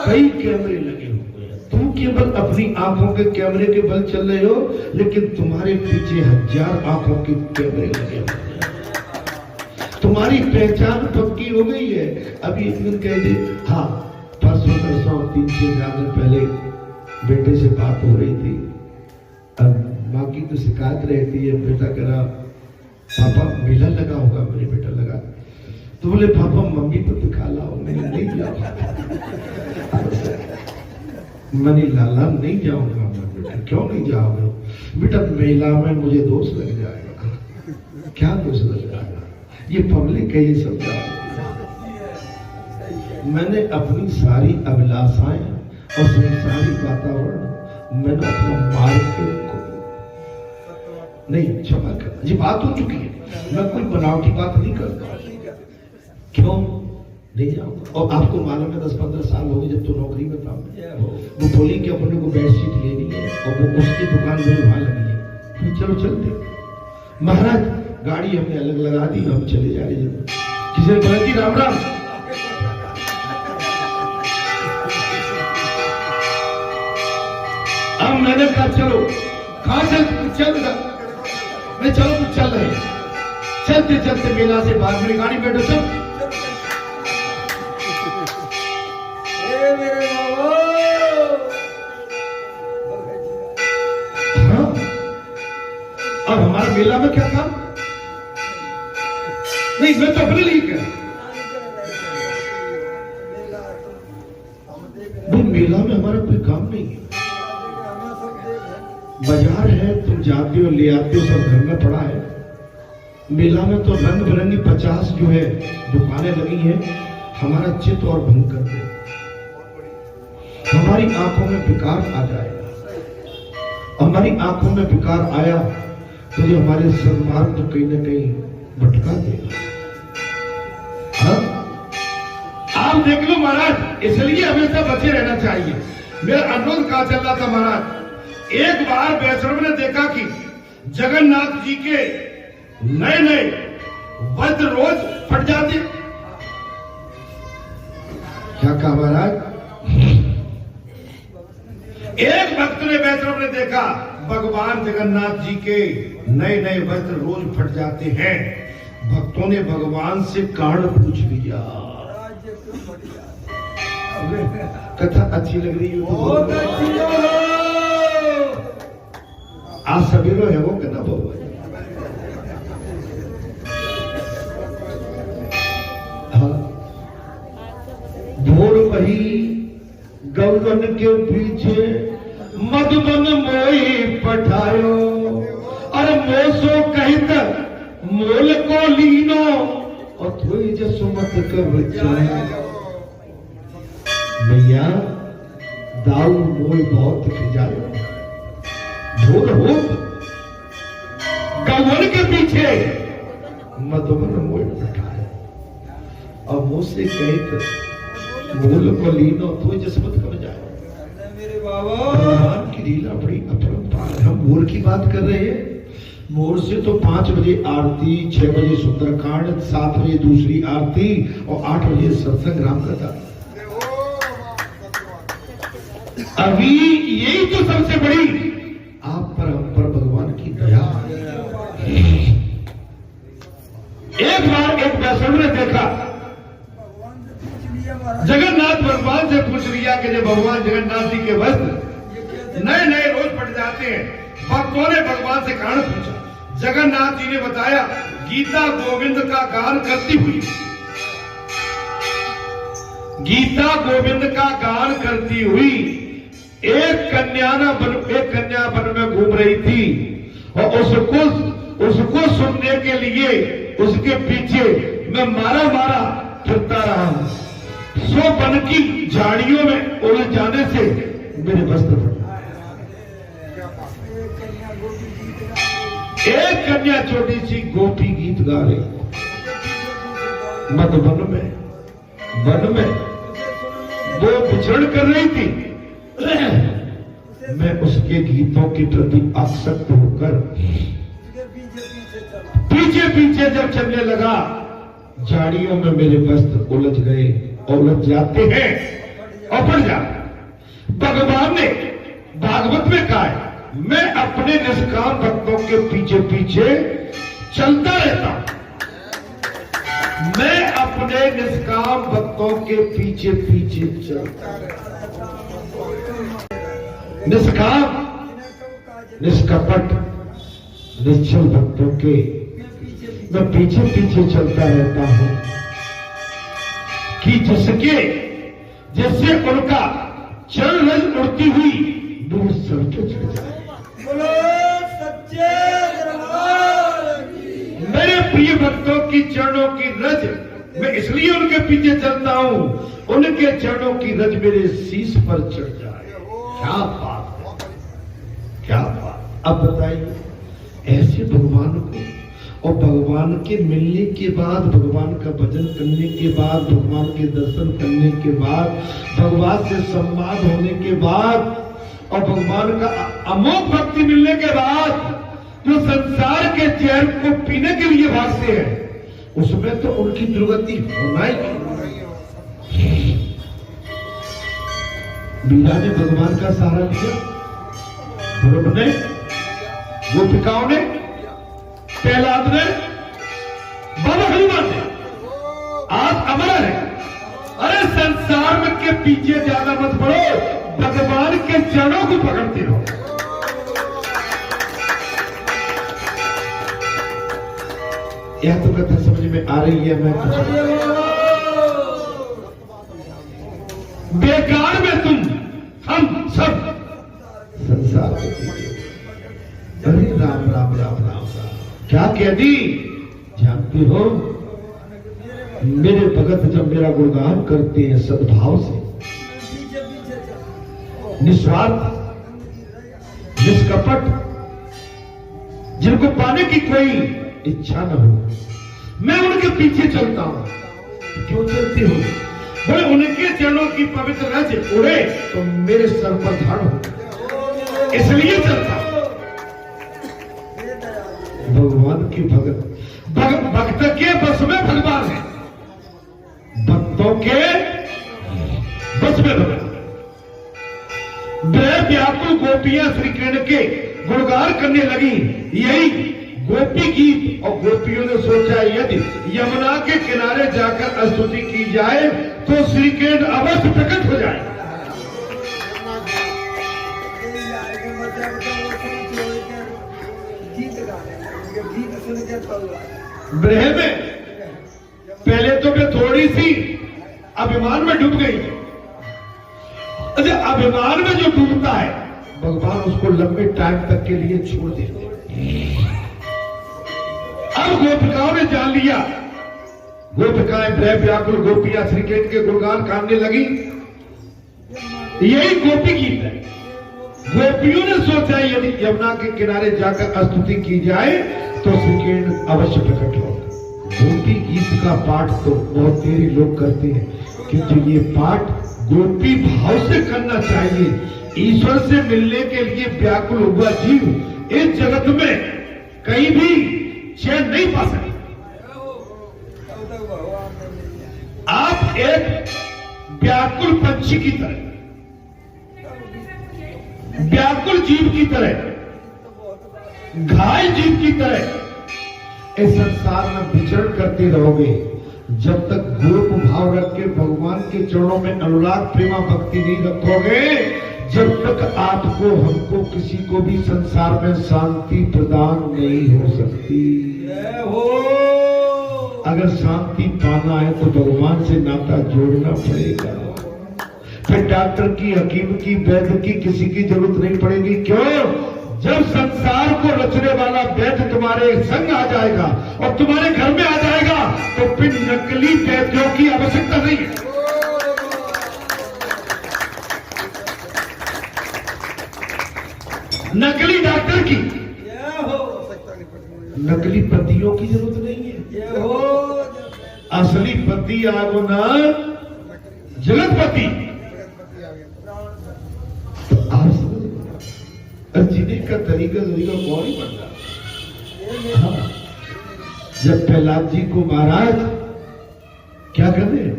कई कैमरे लगे हुए हैं, तुम केवल अपनी आंखों के कैमरे के बल चल रहे हो, लेकिन तुम्हारे पीछे 1000 आंखों के कैमरे लगे हुए हैं। तुम्हारी पहचान पक्की हो गई है। अभी एक दिन कह दे, हाँ परसों 3-4 दिन पहले बेटे से बात हो रही थी, अब माँ की तो शिकायत रहती है, बेटा कह रहा पापा मेला लगा होगा, मेरे बेटा लगा, तो बोले पापा मम्मी को दिखा लाओ। मैंने नहीं जाऊंगा, मैंने लाला नहीं जाऊंगा। बेटा क्यों नहीं जाओगे? बेटा मेला में मुझे दोष लग जाएगा। क्या दोष लग जाएगा? ये पब्लिक है, ये सब मैंने अपनी सारी अभिलाषाएं और संसारी वातावरण मैंने अपना मार के नहीं, क्षमा कर, ये बात हो चुकी है, मैं कोई बनावटी बात नहीं करता। क्यों नहीं जाऊंगा? और आपको मालूम है 10-15 साल हो गए जब तो नौकरी में था, वो बोली कि अपने को बेडशीट लेनी है और वो उसकी दुकान मेरे वहां लगी है, तो चलो चलते। महाराज गाड़ी हमने अलग लगा दी, हम चले जा रहे हैं। किसी ने बोला जी राम राम, अब मैंने कहा चलो, कहां चल मैं चलो तो चल रहे, चलते चलते मेला से बाहर मेरी गाड़ी बैठो, चल हाँ? और हमारे मेला में क्या काम? नहीं, मैं तो अपने लिए क्या, वो मेला में हमारा कोई काम नहीं है। बाजार है, तुम जाते हो ले आते हो, सब घर में पड़ा है। मेला में तो रंग बिरंगी 50 जो है दुकानें लगी हैं, हमारा चित्त और भंग कर दे, हमारी आंखों में विकार आ जाएगा। हमारी आंखों में विकार आया तो ये हमारे सन्मार्ग तो कहीं ना कहीं भटका देगा। हाँ? आप देख लो महाराज, इसलिए हमेशा बचे रहना चाहिए। मेरा अनुरोध कहा चल रहा था महाराज, एक बार वैष्णव ने देखा कि जगन्नाथ जी के नए नए वस्त्र रोज फट जाते। क्या कहा महाराज? एक भक्त ने वैष्णव ने देखा भगवान जगन्नाथ जी के नए नए वस्त्र रोज फट जाते हैं। भक्तों ने भगवान से कारण पूछ लिया। कथा अच्छी लग रही है? आज सवेरो है वो कहना बहु भोर वही गौगन के पीछे मधुबन मोई पठायो, और मोसो कहत मोल को लीनो, और थोड़ी जसुमत कर भैया दाऊ मोल बहुत खिजायो। भोर हो गौगन के पीछे मधुबन मोई पठायो, और मुझसे कहत मूल को लीनो, तो जसमत कर जाए। मेरे बाबा भगवान की लीला बड़ी अपरंपार। हम मोर की बात कर रहे हैं। मोर से तो 5 बजे आरती, 6 बजे सुंदरकांड, 7 बजे दूसरी आरती और 8 बजे सत्संग राम कथा। अभी यही तो सबसे बड़ी आप पर हम पर भगवान की दया। एक बार एक वैष्णव ने देखा जगन्नाथ भगवान से पूछ लिया कि जब भगवान जगन्नाथ जी के वस्त्र नए नए रोज फट जाते हैं, भक्तों ने भगवान से कारण पूछा। जगन्नाथ जी ने बताया गीता गोविंद का गान करती हुई, गीता गोविंद का गान करती हुई एक कन्या वन में घूम रही थी, और उसको सुनने के लिए उसके पीछे मैं मारा फिरता रहा हूं। सो वन की झाड़ियों में उलझ जाने से मेरे वस्त्र फटे। एक कन्या छोटी सी गोपी गीत गा रही मधुबन में, वन में वो विचरण कर रही थी। मैं उसके गीतों के प्रति आसक्त होकर पीछे पीछे जब चलने लगा, झाड़ियों में मेरे वस्त्र उलझ गए और उलझ जाते हैं। और बढ़ जा। भगवान ने भागवत में कहा है, मैं अपने निष्काम भक्तों के पीछे पीछे चलता रहता हूं। मैं अपने निष्काम भक्तों के पीछे पीछे चलता रहता हूं। निष्काम, निष्कपट, निश्चल भक्तों के मैं पीछे पीछे चलता रहता हूं कि जिससे उनका चरण रज उड़ती हुई दूर सर पे चढ़ जाए। बोलो सच्चे दरबार की। मेरे प्रिय भक्तों की चरणों की रज मैं इसलिए उनके पीछे चलता हूं, उनके चरणों की रज मेरे शीश पर चढ़ जाए। क्या बात है, क्या बात। अब बताइए, ऐसे भगवान को, और भगवान के मिलने के बाद, भगवान का भजन करने के बाद, भगवान के दर्शन करने के बाद, भगवान से संवाद होने के बाद और भगवान का अमोघ भक्ति मिलने के बाद जो संसार के जहर को पीने के लिए भागते हैं, उसमें तो उनकी दुर्गति होना ही। मीरा ने भगवान का सहारा लिया, ध्रुव ने, गोपिकाओं ने, प्रहलाद ने, बाबा हनुमान ने, आज अमर है। अरे संसार में के पीछे ज्यादा मत पड़ो, भगवान के चरणों को पकड़ते रहो। यह तो कथा समझ में आ रही है। मैं कुछ बेकार में तुम हम सब संसार के पीछे। अरे राम राम राम राम राम, क्या कह दी जानते हो? मेरे भगत जब मेरा गुणगान करते हैं सद्भाव से, निस्वार्थ, निष्कपट, जिनको पाने की कोई इच्छा न हो, मैं उनके पीछे चलता हूं। क्यों चलती हूं? बोले उनके चरणों की पवित्र रज उड़े तो मेरे सर पर धड़ हो, इसलिए चलता हूं। भगवान की भगत, भक्त के बस में भगवान है, भक्तों के बस में भगवान। व्याकुल गोपियां श्री कृष्ण के गुणगान करने लगी, यही गोपी गीत। और गोपियों ने सोचा यदि यमुना के किनारे जाकर स्तुति की जाए तो श्री कृष्ण अवश्य प्रकट हो जाए। ब्रह में पहले तो मैं थोड़ी सी अभिमान में डूब गई। अच्छा, अभिमान में जो डूबता है भगवान उसको लंबे टाइम तक के लिए छोड़ देते। अब गोपिकाओं ने जान लिया, गोपिकाएं ब्रह व्याकुल गोपियां श्री कृष्ण के गुणगान गाने लगी, यही गोपी गीत है। गोपियों ने सोचा यदि यमुना के किनारे जाकर स्तुति की जाए तो श्री कृष्ण अवश्य प्रकट हो। गोपी गीत का पाठ तो बहुत देरी लोग करते हैं, किंतु ये पाठ गोपी भाव से करना चाहिए। ईश्वर से मिलने के लिए व्याकुल हुआ जीव इस जगत में कहीं भी चैन नहीं पा सकते। आप एक व्याकुल पंछी की तरह, व्याकुल जीव की तरह, घायल जीव की तरह इस संसार में विचरण करते रहोगे जब तक गोप भाव रख के भगवान के चरणों में अनुराग प्रेमा भक्ति नहीं रखोगे, जब तक आपको हमको किसी को भी संसार में शांति प्रदान नहीं हो सकती। अगर शांति पाना है तो भगवान से नाता जोड़ना पड़ेगा। फिर डॉक्टर की, हकीम की, वैद्य की किसी की जरूरत नहीं पड़ेगी। क्यों? जब संसार को रचने वाला वैद्य तुम्हारे संग आ जाएगा और तुम्हारे घर में आ जाएगा तो फिर नकली वैद्यों की आवश्यकता नहीं है। नकली डॉक्टर की, नकली पतियों की जरूरत नहीं है। असली पति आगो ना जगतपति। तो आप जीने का तरीका और ही बन रहा। हाँ। जब प्रहलाद जी को महाराज क्या कर रहे हैं,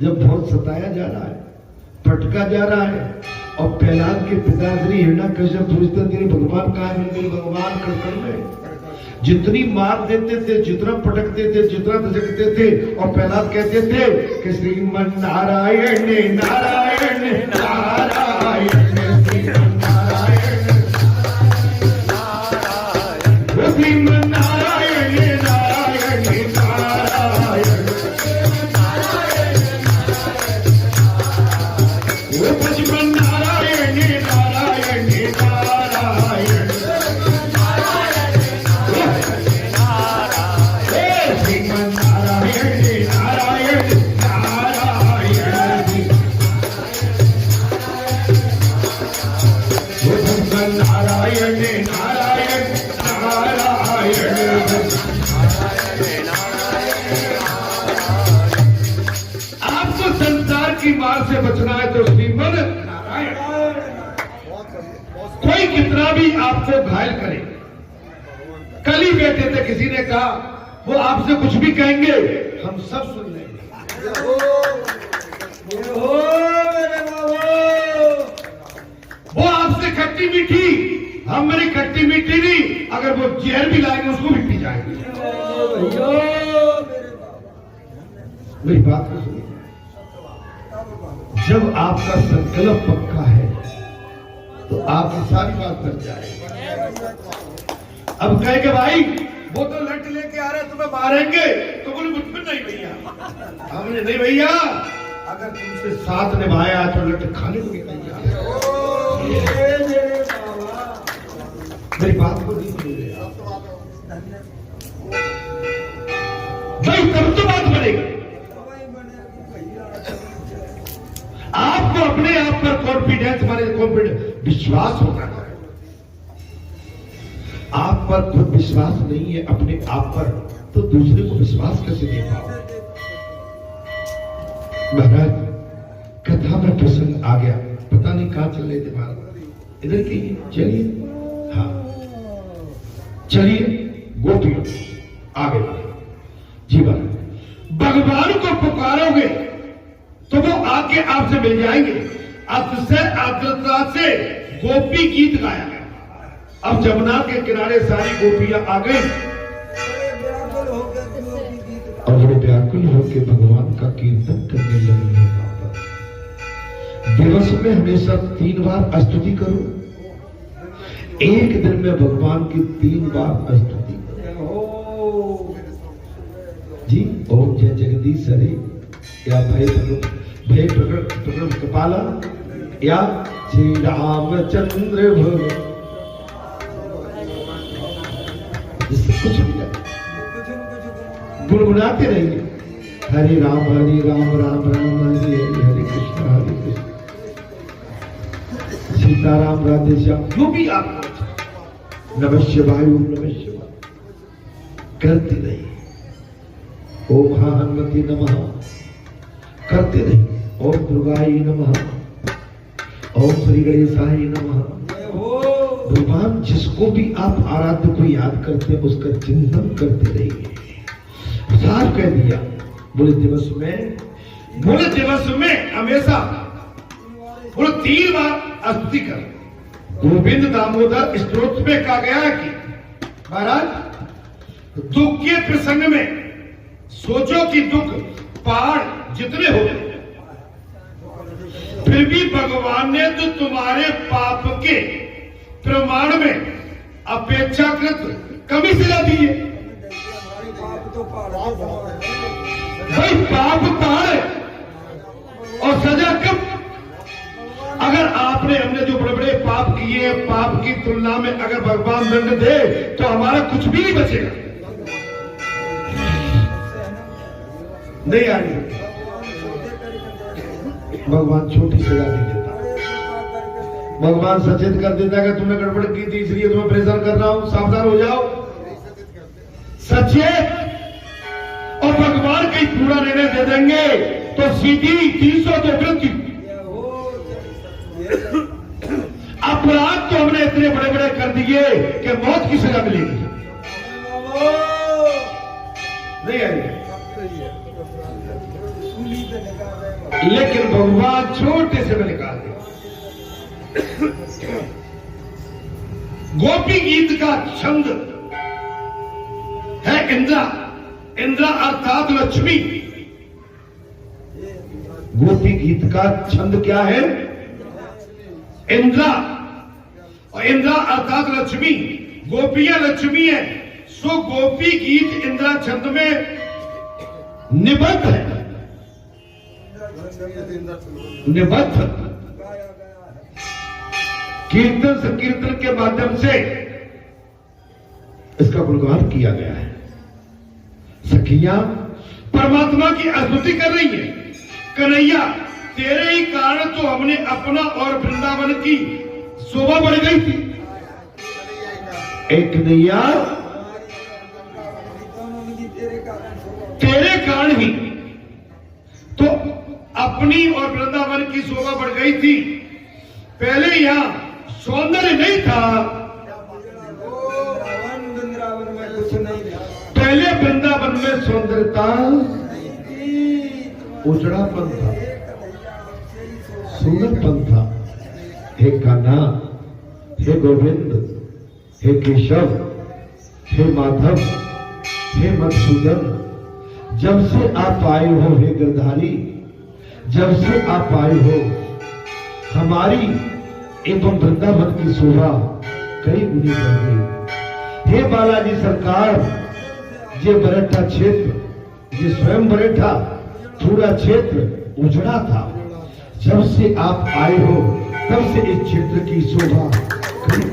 जब बहुत सताया जा रहा है, भटका जा रहा है। और प्रहलाद के पिता श्री हिरण्याकश्यप पूछते तेरे भगवान कहाँ है? मेरे भगवान कड़कड़ में। जितनी मार देते थे, जितना पटकते थे, जितना दचकते थे, और प्रहलाद कहते थे कि श्रीमन नारायण नारायण नारायण श्रीमन नारायण श्रीमन नारायण नारायण नारायण वो बचपन नारायण नारायण नारायण श्रीमन नारायण नारायण नारायण वो बचपन नारायण नारायण नारायण। आपको संसार की मार से बचना है तो श्रीमन नारायण। कोई कितना भी आपको घायल करे, कल ही बैठे थे, किसी ने कहा वो आपसे कुछ भी कहेंगे हम सब सुन लेंगे। वो आपसे खट्टी मीठी, हम मेरी खट्टी मीठी नहीं, अगर वो जहर भी लाएंगे उसको भी पी जाएंगे। मेरी बात को सुनिए, जब आपका संकल्प पक्का है तो आपकी सारी बात बन जाएगी। अब कहे कि भाई वो तो लट लेके आ रहे तुम्हें मारेंगे, तो बोले मुझमें नहीं भैया, हमने नहीं भैया, अगर तुमसे साथ निभाया तो लट खाने को भी तैयार है। मेरी बात को नहीं सुन रहे भाई, तब तो बात बनेगी। आपको अपने आप पर कॉन्फिडेंस, माने कॉन्फिडेंस विश्वास होना चाहिए। आप पर खुद विश्वास नहीं है अपने आप पर, तो दूसरे को विश्वास कैसे दे पाओ? महाराज कथा में प्रसंग आ गया, पता नहीं कहां चल रहे थे महाराज, इधर की चलिए, हाँ चलिए, गोपियों आगे जीवन भगवान को पुकारोगे तो वो आके आपसे मिल जाएंगे। अतिशय आर्द्रता से गोपी गीत गाया गया। अब जमुना के किनारे सारी गोपियां आ गई और बड़े व्याकुल होकर भगवान का कीर्तन करने लगी। दिवस में हमेशा 3 बार स्तुति करो, एक दिन में भगवान की 3 बार स्तुति करो जी। ओम जय जगदीश हरे, या भय प्रकट कपाला, या श्री रामचंद्र भगवान, जिससे कुछ भी गुनगुनाते रहिए, हरे राम राम राम हरे हरे, हरे कृष्ण सीताराम राधे श्याम, जो भी आपको नमः शिवाय ओम नमः शिवाय करते रहिए। ओम हनुमति नमः करते रहिए। ओम दुर्गाय नमः, ओम श्री गणेशाय नमः। भगवान जिसको भी आप आराध्य को याद करते हैं उसका चिंतन करते रहिए। साफ कह दिया, बोले दिवस में हमेशा बोले 3 बार स्तुति कर। गोविंद दामोदर स्तोत्र में कहा गया है कि महाराज दुख के प्रसंग में सोचो कि दुख पहाड़ जितने हो, फिर भी भगवान ने तो तुम्हारे पाप के प्रमाण में अपेक्षाकृत कमी सजा दी है। भाई पाप पहाड़ और सजा कम। अगर आपने हमने जो बड़े बड़े पाप किए हैं, पाप की तुलना में अगर भगवान दंड दे तो हमारा कुछ भी नहीं बचेगा। नहीं आ रही, भगवान छोटी सजा नहीं देता। भगवान सचेत कर देता है कि तुमने गड़बड़ की थी इसलिए तुम्हें परेशान कर रहा हूं, सावधान हो जाओ। सचेत और भगवान कहीं पूरा निर्णय दे देंगे तो सीधी 300 तो मृत्यु। अपराध तो हमने इतने बड़े बड़े कर दिए कि मौत की सजा मिलेगी। नहीं आई लेकिन भगवान छोटे से में निकाल दे। गोपी गीत का छंद है इंद्रा। इंद्रा अर्थात लक्ष्मी। गोपी गीत का छंद क्या है? इंद्रा। और इंद्रा अर्थात लक्ष्मी। गोपियां लक्ष्मी है, सो गोपी गीत इंद्रा छंद में निबद्ध है। निबद्ध कीर्तन संकीर्तन के माध्यम से इसका गुणगान किया गया है। सखियां परमात्मा की स्तुति कर रही है। कन्हैया तेरे ही कारण तो हमने अपना और वृंदावन की शोभा बढ़ गई थी। एक कन्हैया तेरे कारण ही तो अपनी और वृंदावन की शोभा बढ़ गई थी। पहले यहां सौंदर्य नहीं था, वृंदावन में कुछ नहीं था। पहले वृंदावन में सौंदर्यता उजड़ापन था, सुंदरपन था। हे कान्हा, हे गोविंद, हे केशव, हे माधव, हे मधुसूदन, जब से आप आए हो हे गिरधारी, जब से आप आए हो हमारी एवं वृंदावन की शोभा कई गुनी बढ़ गई। हे बालाजी सरकार, ये बरेठा क्षेत्र, ये स्वयं बरेठा पूरा क्षेत्र उजड़ा था। जब से आप आए हो तब से इस क्षेत्र की शोभा कई